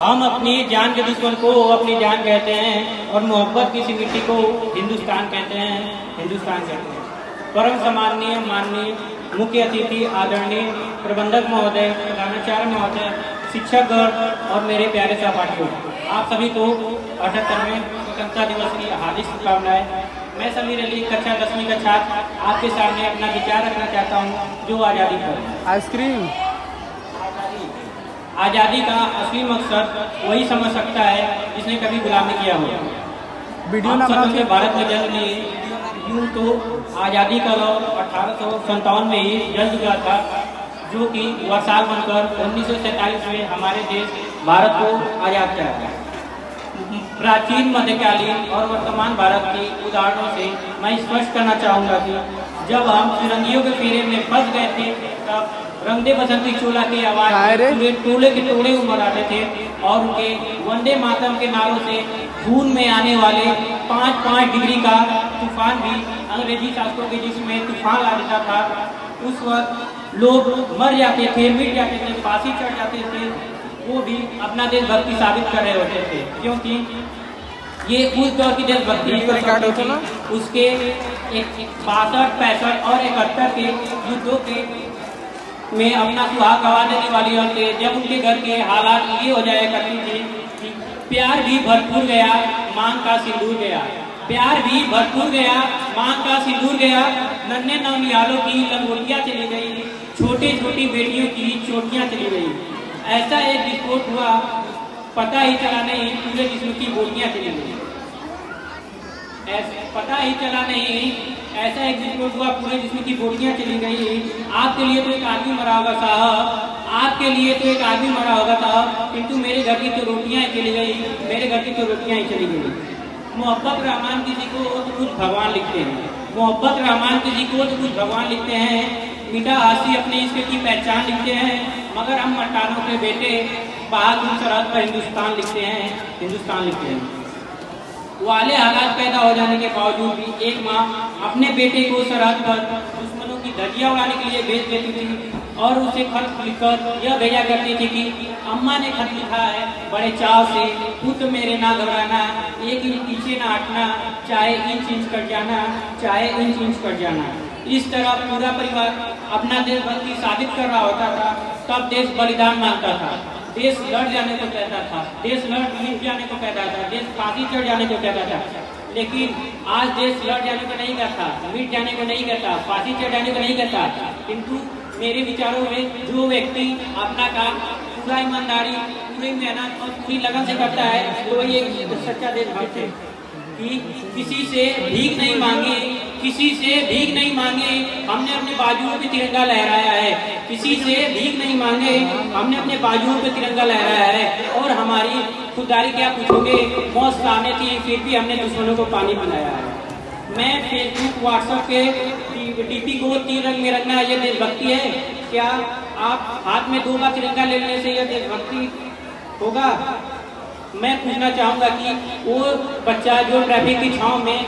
हम अपनी जान के दुश्मन को अपनी जान कहते हैं और मोहब्बत की मिट्टी को हिंदुस्तान कहते हैं, हिंदुस्तान कहते हैं। परम सम्माननीय माननीय मुख्य अतिथि आदरणीय प्रबंधक महोदय, प्रधानाचार्य महोदय, शिक्षकगण और मेरे प्यारे सहपाठियों, आप सभी को 78वें स्वतंत्रता दिवस की हार्दिक शुभकामनाएं। मैं समीर अली, कक्षा 10वीं का छात्र, आपके सामने अपना विचार रखना चाहता हूँ जो आज़ादी पर। आइसक्रीम आज़ादी का असली मकसद वही समझ सकता है जिसने कभी गुलामी किया हो। हम स्वतंत्र भारत में जन्म लिए, यूँ तो आज़ादी का लौ 1857 में ही जल चुका था, जो कि वर्षाल बनकर 1947 में हमारे देश भारत को आज़ाद कराया। प्राचीन, मध्यकालीन और वर्तमान भारत के उदाहरणों से मैं स्पष्ट करना चाहूँगा कि जब हम फिरंगियों के फेरे में फंस गए थे, तब रंगदे बसंती चोला की आवाज पूरे टोले के टोले उमड़ आते थे और उनके वंदे मातरम के नारों से खून में आने वाले 5-5 डिग्री का तूफान भी अंग्रेजी शास्त्रों के जिसमें तूफान आ जाता था। उस वक्त लोग मर जाते थे, मिट जाते थे, फांसी चढ़ जाते थे, वो भी अपना देशभक्ति साबित कर रहे होते थे, क्योंकि ये उस दौर की देशभक्ति उसके 62, 65 और 71 के युद्धों के में अपना सुहाग गवा देने वाली औरतें जब उनके घर के हालात ये हो जाया करती थी कि प्यार भी भरपूर गया, मांग का सिंदूर गया, प्यार भी भरपूर गया, मांग का सिंदूर गया, नन्हे नौनिहालों की लंगोटियाँ चली गई, छोटी छोटी बेटियों की चोटियाँ चली गई। ऐसा एक विस्फोट हुआ, पता ही चला नहीं पूरे जिस्म की बोटियाँ चली गई। पता ही चला नहीं, ऐसा एक विस्फोट हुआ, पूरे जिस्म की बोटियाँ चली गई। आपके लिए तो एक आदमी मरा होगा साहब, आपके लिए तो एक आदमी मरा होगा साहब, किंतु मेरे घर की तो रोटियाँ ही चली गई, मेरे घर की तो रोटियाँ ही चली गई। मोहब्बत रहमान किसी को तो कुछ भगवान लिखते हैं, मोहब्बत रहमान किसी को तो कुछ भगवान लिखते हैं, मीठा हासी अपने इश्क की पहचान लिखते हैं, मगर हम मटानों के बेटे बहादुर सरहद पर हिंदुस्तान लिखते हैं, हिंदुस्तान लिखते हैं। वाले हालात पैदा हो जाने के बावजूद भी एक माँ अपने बेटे को सरहद पर दुश्मनों की धज्जियां उड़ाने के लिए भेज देती थी और उसे खत लिखकर यह भेजा करती थी कि अम्मा ने खत लिखा है बड़े चाव से, पुत्र मेरे ना घबराना, एक इंच पीछे ना हटना, चाहे इंच इंच कट जाना, चाहे इंच इंच कट जाना। इस तरह पूरा परिवार अपना देशभक्ति साबित कर रहा होता था। तब देश बलिदान मांगता था, देश लड़ जाने को कहता था, देश मिट जाने को कहता था, देश फांसी चढ़ जाने को कहता था। लेकिन आज देश लड़ जाने को नहीं कहता, मिट जाने को नहीं कहता, फांसी चढ़ जाने को नहीं कहता, किंतु मेरे विचारों में जो व्यक्ति अपना काम पूरा ईमानदारी, पूरी मेहनत और पूरी लगन से करता है तो ये सच्चा देशभक्त है कि किसी से भीख नहीं मांगी, किसी से भीख नहीं मांगे, हमने अपने बाजुओं पे तिरंगा लहराया है, किसी से भीख नहीं मांगे, हमने अपने बाजुओं पे तिरंगा लहराया है। और हमारी खुददारी क्या पूछोगे, मौत सामने थी फिर भी हमने दुश्मनों को पानी पिलाया है। मैं फेसबुक, व्हाट्सएप के डीपी को 3 रंग में रखना ये देशभक्ति है क्या? आप हाथ में 2 बार तिरंगा लेने से यह देशभक्ति होगा? मैं पूछना चाहूँगा कि वो बच्चा जो ट्रैफिक की छांव में